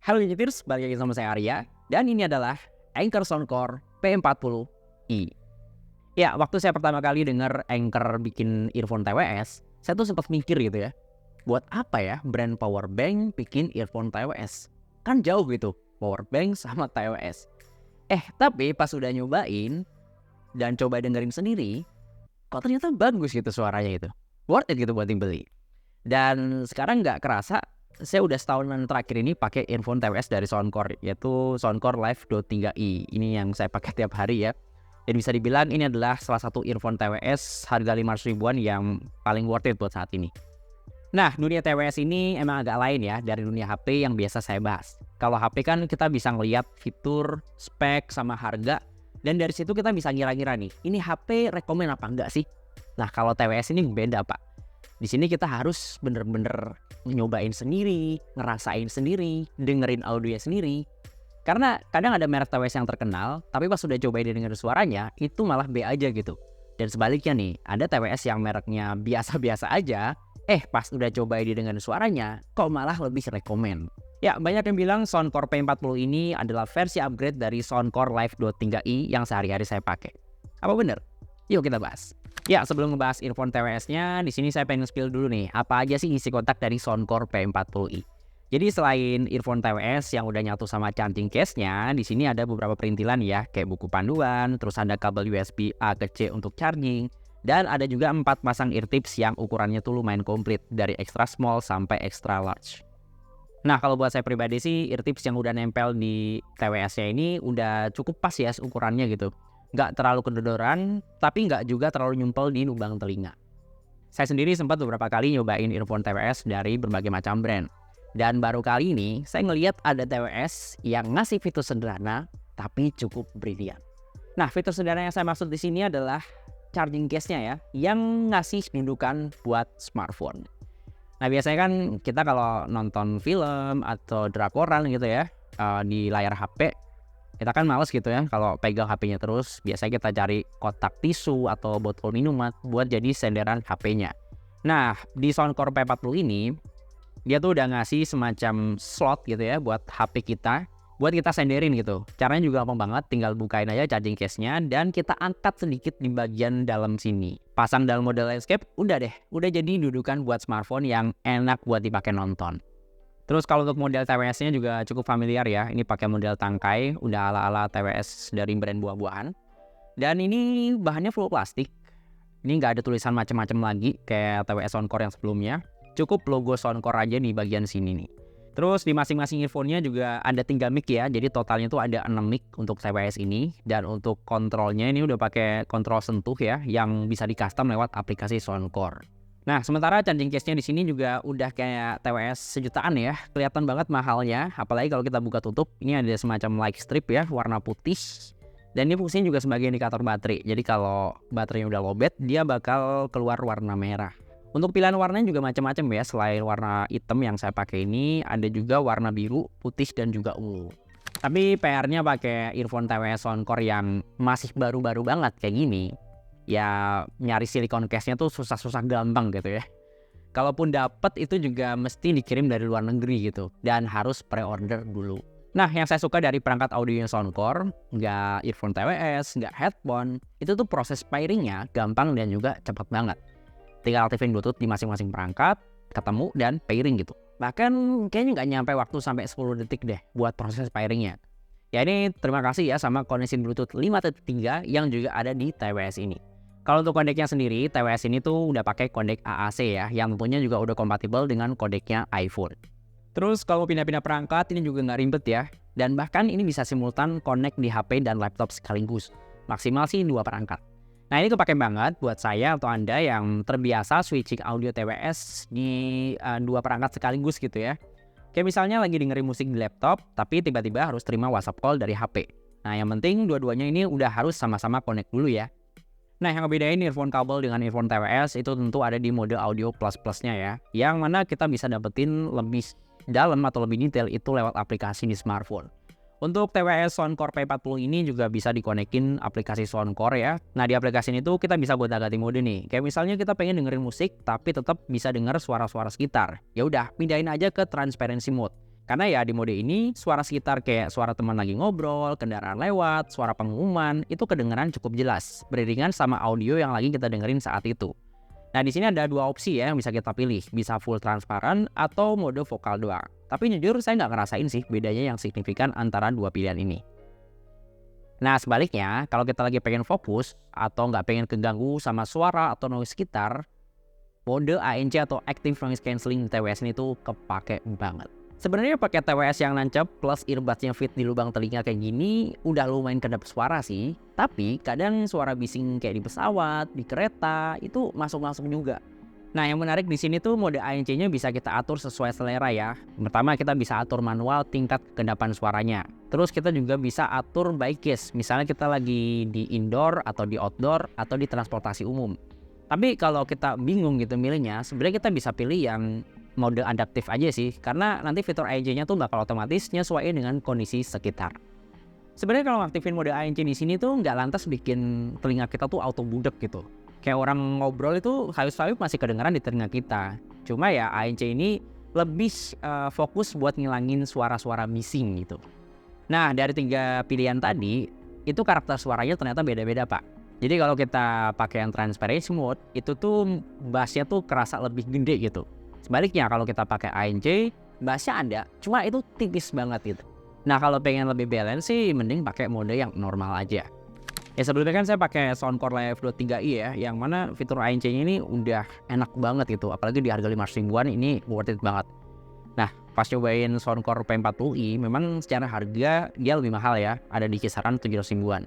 Halo Digiters, balik lagi sama saya Arya. Dan ini adalah Anchor Soundcore P40i. Ya, waktu saya pertama kali dengar Anchor bikin earphone TWS, saya tuh sempat mikir gitu ya. Buat apa ya brand power bank bikin earphone TWS? Kan jauh gitu, power bank sama TWS. Tapi pas udah nyobain dan coba dengerin sendiri, kok ternyata bagus gitu suaranya itu. Worth it gitu buat dibeli. Dan sekarang nggak kerasa, saya udah setahunan terakhir ini pakai earphone TWS dari Soundcore, yaitu Soundcore Live 3i. Ini yang saya pakai tiap hari ya. Dan bisa dibilang ini adalah salah satu earphone TWS harga 500 ribuan yang paling worth it buat saat ini. Nah, dunia TWS ini emang agak lain ya dari dunia HP yang biasa saya bahas. Kalau HP kan kita bisa ngeliat fitur, spek, sama harga. Dan dari situ kita bisa ngira-ngira nih, ini HP rekomen apa enggak sih? Nah, kalau TWS ini beda Pak. Di sini kita harus bener-bener nyobain sendiri, ngerasain sendiri, dengerin audionya sendiri. Karena kadang ada merek TWS yang terkenal, tapi pas sudah cobain denger suaranya, itu malah B aja gitu. Dan sebaliknya nih, ada TWS yang mereknya biasa-biasa aja, pas udah cobain didengar suaranya, kok malah lebih rekomen. Ya, banyak yang bilang Soundcore P40 ini adalah versi upgrade dari Soundcore Live 3i yang sehari-hari saya pakai. Apa bener? Yuk kita bahas. Ya, sebelum ngebahas earphone TWS-nya, di sini saya pengen spill dulu nih, apa aja sih isi kotak dari Soundcore P40i. Jadi selain earphone TWS yang udah nyatu sama charging case-nya, di sini ada beberapa perintilan ya, kayak buku panduan, terus ada kabel USB A ke C untuk charging, dan ada juga 4 pasang ear tips yang ukurannya tuh lumayan komplit, dari extra small sampai extra large. Nah, kalau buat saya pribadi sih, ear tips yang udah nempel di TWS-nya ini udah cukup pas ya ukurannya gitu. Nggak terlalu kedodoran, tapi nggak juga terlalu nyumpel di lubang telinga. Saya sendiri sempat beberapa kali nyobain earphone TWS dari berbagai macam brand. Dan baru kali ini, saya ngelihat ada TWS yang ngasih fitur sederhana, tapi cukup brilian. Nah, fitur sederhana yang saya maksud di sini adalah charging case-nya ya, yang ngasih dudukan buat smartphone. Nah, biasanya kan kita kalau nonton film atau drakoran gitu ya, di layar HP, kita kan males gitu ya kalau pegang HP-nya terus. Biasanya kita cari kotak tisu atau botol minuman buat jadi senderan HP-nya. Nah, di Soundcore P40 ini, dia tuh udah ngasih semacam slot gitu ya buat HP kita, buat kita senderin gitu. Caranya juga gampang banget, tinggal bukain aja charging case-nya dan kita angkat sedikit di bagian dalam sini. Pasang dalam mode landscape, udah deh, udah jadi dudukan buat smartphone yang enak buat dipakai nonton. Terus kalau untuk model TWS-nya juga cukup familiar ya. Ini pakai model tangkai, udah ala-ala TWS dari brand buah-buahan. Dan ini bahannya full plastik. Ini nggak ada tulisan macam-macam lagi kayak TWS Soundcore yang sebelumnya. Cukup logo Soundcore aja di bagian sini nih. Terus di masing-masing earphone-nya juga ada 3 mic ya. Jadi totalnya tuh ada 6 mic untuk TWS ini. Dan untuk kontrolnya ini udah pakai kontrol sentuh ya, yang bisa di-custom lewat aplikasi Soundcore. Nah, sementara charging case-nya di sini juga udah kayak TWS sejutaan ya. Kelihatan banget mahalnya, apalagi kalau kita buka tutup. Ini ada semacam light strip ya, warna putih. Dan ini fungsinya juga sebagai indikator baterai. Jadi kalau baterainya udah lowbat, dia bakal keluar warna merah. Untuk pilihan warnanya juga macam-macam ya. Selain warna hitam yang saya pakai ini, ada juga warna biru, putih, dan juga ungu. Tapi PR-nya pakai earphone TWS Soundcore yang masih baru-baru banget kayak gini, ya nyari silikon case-nya tuh susah-susah gampang gitu ya. Kalaupun dapet itu juga mesti dikirim dari luar negeri gitu, dan harus pre-order dulu. Nah, yang saya suka dari perangkat audio Soundcore, nggak earphone TWS, nggak headphone, itu tuh proses pairingnya gampang dan juga cepat banget. Tinggal aktifin Bluetooth di masing-masing perangkat, ketemu dan pairing gitu. Bahkan kayaknya nggak nyampe waktu sampai 10 detik deh buat proses pairingnya. Ya ini terima kasih ya sama koneksi Bluetooth 5.3 yang juga ada di TWS ini. Kalau untuk kodeknya sendiri, TWS ini tuh udah pakai kodek AAC ya, yang tentunya juga udah kompatibel dengan kodeknya iPhone. Terus kalau pindah-pindah perangkat ini juga nggak ribet ya, dan bahkan ini bisa simultan connect di HP dan laptop sekaligus. Maksimal sih 2 perangkat. Nah ini kepake banget buat saya atau Anda yang terbiasa switching audio TWS di 2 perangkat sekaligus gitu ya. Kayak misalnya lagi dengerin musik di laptop, tapi tiba-tiba harus terima WhatsApp call dari HP. Nah yang penting dua-duanya ini udah harus sama-sama connect dulu ya. Nah, yang ngebedain earphone kabel dengan earphone TWS itu tentu ada di mode audio plus-plusnya ya. Yang mana kita bisa dapetin lebih dalam atau lebih detail itu lewat aplikasi di smartphone. Untuk TWS Soundcore P40 ini juga bisa dikonekin aplikasi Soundcore ya. Nah, di aplikasi ini tuh kita bisa gonta-ganti mode nih. Kayak misalnya kita pengen dengerin musik tapi tetap bisa denger suara-suara sekitar. Ya udah, pindahin aja ke transparency mode. Karena ya di mode ini suara sekitar kayak suara teman lagi ngobrol, kendaraan lewat, suara pengumuman itu kedengeran cukup jelas, beriringan sama audio yang lagi kita dengerin saat itu. Nah, di sini ada dua opsi ya yang bisa kita pilih, bisa full transparan atau mode vokal doang. Tapi jujur saya nggak ngerasain sih bedanya yang signifikan antara dua pilihan ini. Nah, sebaliknya kalau kita lagi pengen fokus atau nggak pengen keganggu sama suara atau noise sekitar, mode ANC atau Active Noise Cancelling TWS ini tuh kepake banget. Sebenarnya pakai TWS yang nancep plus earbudsnya fit di lubang telinga kayak gini udah lumayan kedap suara sih. Tapi kadang suara bising kayak di pesawat, di kereta itu masuk-masuk juga. Nah, yang menarik di sini tuh mode ANC-nya bisa kita atur sesuai selera ya. Pertama kita bisa atur manual tingkat kekendapan suaranya. Terus kita juga bisa atur by case. Misalnya kita lagi di indoor atau di outdoor atau di transportasi umum. Tapi kalau kita bingung gitu milihnya, sebenarnya kita bisa pilih yang mode adaptif aja sih, karena nanti fitur ANC-nya tuh bakal otomatis nyesuaiin dengan kondisi sekitar. Sebenarnya kalau aktifin mode ANC di sini tuh nggak lantas bikin telinga kita tuh auto budek gitu. Kayak orang ngobrol itu sayup-sayup masih kedengeran di telinga kita. Cuma ya ANC ini lebih fokus buat ngilangin suara-suara bising gitu. Nah, dari 3 pilihan tadi, itu karakter suaranya ternyata beda-beda, Pak. Jadi kalau kita pakai yang transparency mode, itu tuh bassnya tuh kerasa lebih gede gitu. Sebaliknya kalau kita pakai ANC, bassnya ada, cuma itu tipis banget gitu. Nah, kalau pengen lebih balance sih mending pakai mode yang normal aja. Ya sebelumnya kan saya pakai Soundcore Live 23i ya, yang mana fitur ANC-nya ini udah enak banget gitu, apalagi di harga 500 ribuan ini worth it banget. Nah, pas cobain Soundcore P40i, memang secara harga dia lebih mahal ya, ada di kisaran 700 ribuan.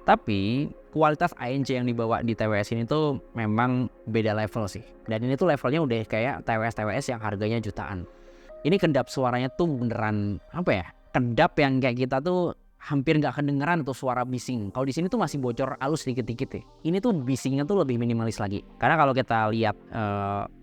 Tapi kualitas ANC yang dibawa di TWS ini tuh memang beda level sih. Dan ini tuh levelnya udah kayak TWS-TWS yang harganya jutaan. Ini kedap suaranya tuh beneran apa ya? Kedap yang kayak kita tuh hampir nggak kedengeran tuh suara bising. Kalau di sini tuh masih bocor halus dikit-dikit ya. Ini tuh bisingnya tuh lebih minimalis lagi. Karena kalau kita lihat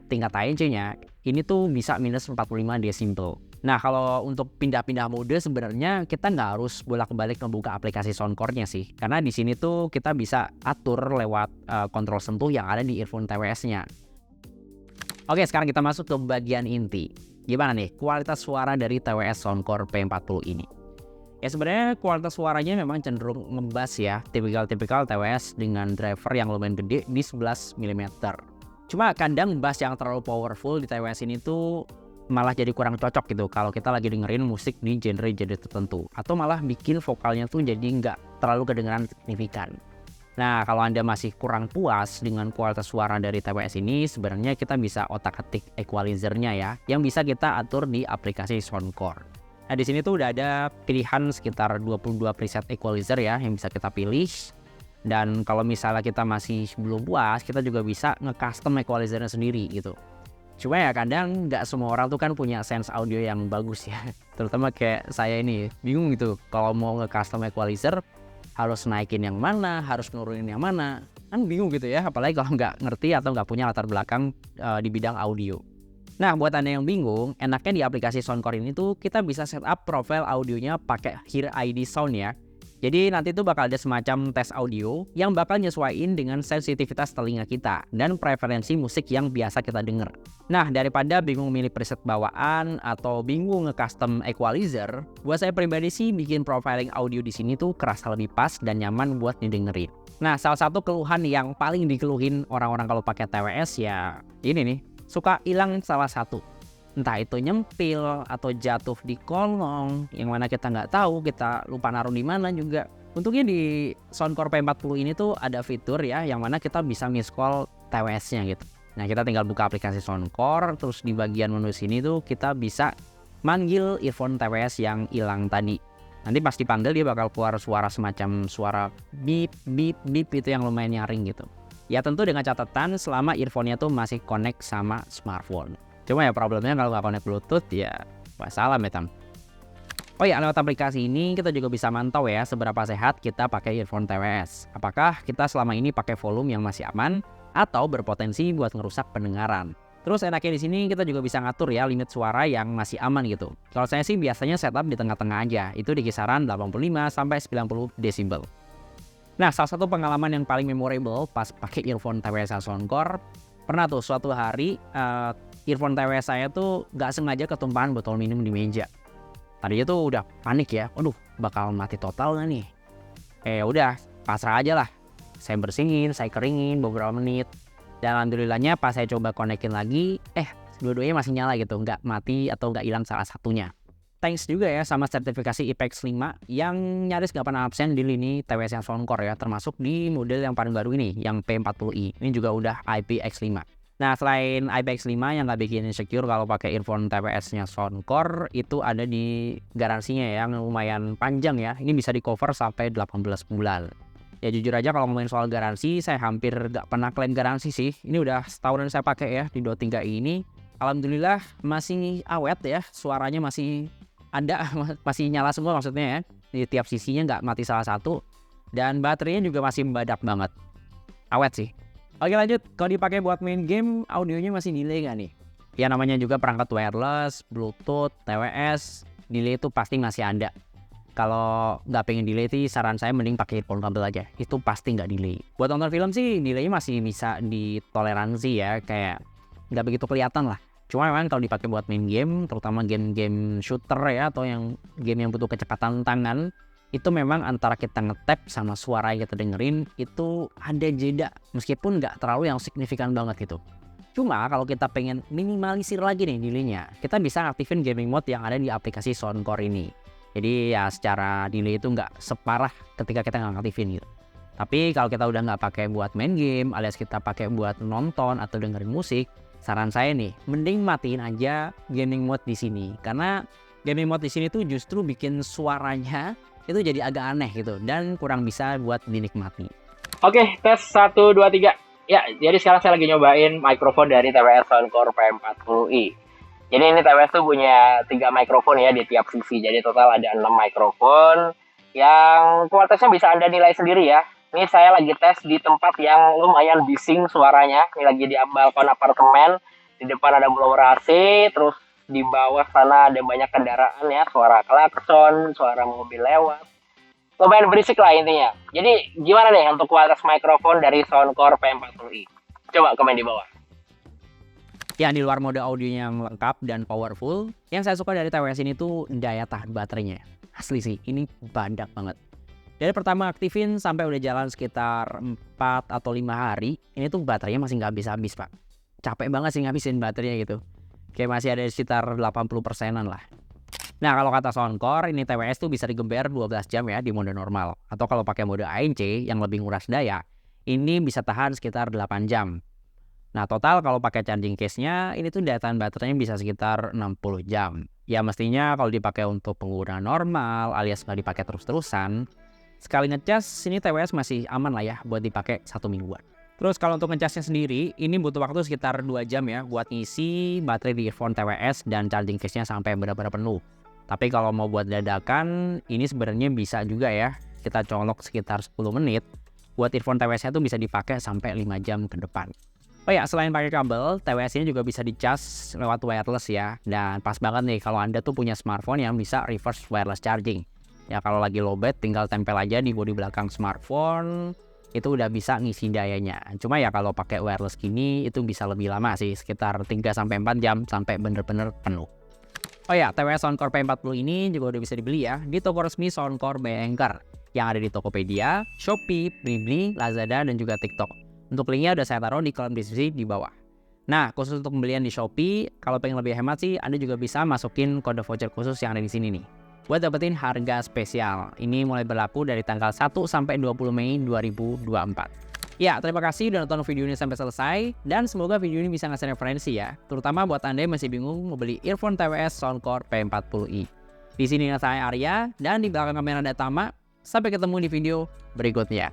tingkat ANC-nya, ini tuh bisa minus 45 desibel. Nah, kalau untuk pindah-pindah mode sebenarnya kita nggak harus bolak-balik membuka aplikasi Soundcore-nya sih. Karena di sini tuh kita bisa atur lewat kontrol sentuh yang ada di earphone TWS-nya. Oke, sekarang kita masuk ke bagian inti. Gimana nih kualitas suara dari TWS Soundcore P40 ini? Ya sebenarnya kualitas suaranya memang cenderung ngebass ya. Tipikal TWS dengan driver yang lumayan gede di 11 mm. Cuma kadang bass yang terlalu powerful di TWS ini tuh malah jadi kurang cocok gitu kalau kita lagi dengerin musik di genre-genre tertentu, atau malah bikin vokalnya tuh jadi nggak terlalu kedengeran signifikan. Nah, kalau Anda masih kurang puas dengan kualitas suara dari TWS ini, sebenarnya kita bisa otak-atik equalizer-nya ya, yang bisa kita atur di aplikasi Soundcore. Nah, di sini tuh udah ada pilihan sekitar 22 preset equalizer ya yang bisa kita pilih. Dan kalau misalnya kita masih belum puas, kita juga bisa nge-custom equalizer-nya sendiri gitu. Cuma ya kadang nggak semua orang tuh kan punya sense audio yang bagus ya. Terutama kayak saya ini, bingung gitu kalau mau nge-custom equalizer harus naikin yang mana, harus nurunin yang mana. Kan bingung gitu ya, apalagi kalau nggak ngerti atau nggak punya latar belakang di bidang audio. Nah, buat Anda yang bingung, enaknya di aplikasi Soundcore ini tuh kita bisa setup profile audionya pakai Hear ID Sound ya. Jadi nanti tuh bakal ada semacam tes audio yang bakal nyesuaiin dengan sensitivitas telinga kita dan preferensi musik yang biasa kita denger. Nah, daripada bingung milih preset bawaan atau bingung nge-custom equalizer, buat saya pribadi sih bikin profiling audio di sini tuh kerasa lebih pas dan nyaman buat didengerin. Nah, salah satu keluhan yang paling dikeluhin orang-orang kalau pakai TWS ya ini nih, suka hilang salah satu. Entah itu nyempil atau jatuh di kolong yang mana kita nggak tahu, kita lupa naruh di mana juga. Untungnya di Soundcore P40 ini tuh ada fitur ya yang mana kita bisa miss call TWS-nya gitu. Nah, kita tinggal buka aplikasi Soundcore, terus di bagian menu sini tuh kita bisa manggil earphone TWS yang hilang tadi. Nanti pas dipanggil dia bakal keluar suara semacam suara beep beep beep itu yang lumayan nyaring gitu. Ya tentu dengan catatan selama earphone-nya tuh masih connect sama smartphone. Cuma ya problemnya kalau nggak connect Bluetooth ya wassalam ya tam. Oh ya, lewat aplikasi ini kita juga bisa mantau ya seberapa sehat kita pakai earphone TWS. Apakah kita selama ini pakai volume yang masih aman atau berpotensi buat ngerusak pendengaran. Terus enaknya di sini kita juga bisa ngatur ya limit suara yang masih aman gitu. Kalau saya sih biasanya setup di tengah-tengah aja, itu di kisaran 85 sampai 90 desibel. Nah, salah satu pengalaman yang paling memorable pas pakai earphone TWS Soundcore, pernah tuh suatu hari earphone TWS saya tuh gak sengaja ketumpahan botol minum di meja. Tadinya tuh udah panik ya, waduh bakal mati total nggak nih? Udah pasrah aja lah. Saya bersihin, saya keringin beberapa menit. Dan alhamdulillahnya pas saya coba konekin lagi, dua-duanya masih nyala gitu, nggak mati atau nggak hilang salah satunya. Thanks juga ya sama sertifikasi IPX5 yang nyaris nggak pernah absen di lini TWS yang Soundcore ya, termasuk di model yang paling baru ini, yang P40i. Ini juga udah IPX5. Nah, selain IPX5 yang nggak bikin insecure kalau pakai earphone TWS-nya Soundcore, itu ada di garansinya ya, yang lumayan panjang ya. Ini bisa di cover sampai 18 bulan. Ya jujur aja kalau ngomongin soal garansi, saya hampir nggak pernah klaim garansi sih. Ini udah setahunan saya pakai ya di Dot 3i ini. Alhamdulillah masih awet ya, suaranya masih ada, masih nyala semua maksudnya ya. Di tiap sisinya nggak mati salah satu. Dan baterainya juga masih membadak banget. Awet sih. Oke lanjut, kalau dipakai buat main game, audionya masih delay nggak nih? Ya namanya juga perangkat wireless, Bluetooth, TWS, delay itu pasti masih ada. Kalau nggak pengen delay sih, saran saya mending pakai earphone kabel aja. Itu pasti nggak delay. Buat nonton film sih, delaynya masih bisa ditoleransi ya, kayak nggak begitu kelihatan lah. Cuma memang kalau dipakai buat main game, terutama game-game shooter ya, atau yang game yang butuh kecepatan tangan, itu memang antara kita ngetap sama suara yang kita dengerin itu ada jeda, meskipun nggak terlalu yang signifikan banget gitu. Cuma kalau kita pengen minimalisir lagi nih delaynya, kita bisa aktifin gaming mode yang ada di aplikasi Soundcore ini. Jadi ya secara delay itu nggak separah ketika kita nggak aktifin gitu. Tapi kalau kita udah nggak pakai buat main game, alias kita pakai buat nonton atau dengerin musik, saran saya nih, mending matiin aja gaming mode di sini. Karena gaming mode di sini tuh justru bikin suaranya itu jadi agak aneh gitu dan kurang bisa buat dinikmati. Oke, tes 1, 2, 3. Ya, jadi sekarang saya lagi nyobain mikrofon dari TWS Soundcore P40i. Jadi ini TWS tuh punya 3 mikrofon ya di tiap sisi. Jadi total ada 6 mikrofon yang kualitasnya bisa Anda nilai sendiri ya. Ini saya lagi tes di tempat yang lumayan bising suaranya. Ini lagi di balkon apartemen. Di depan ada blower AC, terus di bawah sana ada banyak kendaraan ya, suara klakson, suara mobil lewat. Lumayan berisik lah intinya. Jadi gimana nih untuk kualitas mikrofon dari Soundcore P40i? Coba komen di bawah. Ya di luar mode audionya yang lengkap dan powerful, yang saya suka dari TWS ini tuh daya tahan baterainya. Asli sih, ini badak banget. Dari pertama aktifin sampai udah jalan sekitar 4 atau 5 hari, ini tuh baterainya masih nggak habis-habis pak. Capek banget sih ngabisin baterainya gitu. Kayak masih ada sekitar 80%-an lah. Nah kalau kata Soundcore, ini TWS tuh bisa digember 12 jam ya di mode normal. Atau kalau pakai mode ANC yang lebih nguras daya, ini bisa tahan sekitar 8 jam. Nah total kalau pakai charging case-nya, ini tuh daya tahan baterainya bisa sekitar 60 jam. Ya mestinya kalau dipakai untuk pengguna normal alias nggak dipakai terus-terusan, sekali ngecas ini TWS masih aman lah ya buat dipakai 1 mingguan. Terus kalau untuk ngecasnya sendiri, ini butuh waktu sekitar 2 jam ya buat ngisi baterai di earphone TWS dan charging case-nya sampai benar-benar penuh. Tapi kalau mau buat dadakan, ini sebenarnya bisa juga ya. Kita colok sekitar 10 menit, buat earphone TWS-nya tuh bisa dipakai sampai 5 jam ke depan. Oh ya, selain pakai kabel, TWS ini juga bisa dicas lewat wireless ya. Dan pas banget nih kalau Anda tuh punya smartphone yang bisa reverse wireless charging. Ya kalau lagi lowbat tinggal tempel aja di bodi belakang smartphone, itu udah bisa ngisi dayanya. Cuma ya kalau pakai wireless gini itu bisa lebih lama sih, sekitar 3-4 jam sampai bener-bener penuh. Oh ya, TWS Soundcore P40 ini juga udah bisa dibeli ya di toko resmi Soundcore by Anchor yang ada di Tokopedia, Shopee, Blibli, Lazada, dan juga TikTok. Untuk linknya udah saya taruh di kolom deskripsi di bawah. Nah, khusus untuk pembelian di Shopee, kalau pengen lebih hemat sih, Anda juga bisa masukin kode voucher khusus yang ada di sini nih. Buat dapetin harga spesial. Ini mulai berlaku dari tanggal 1 sampai 20 Mei 2024. Ya, terima kasih udah nonton video ini sampai selesai. Dan semoga video ini bisa ngasih referensi ya. Terutama buat Anda yang masih bingung mau beli earphone TWS Soundcore P40i. Di sini saya Arya, dan di belakang kamera ada Tama. Sampai ketemu di video berikutnya.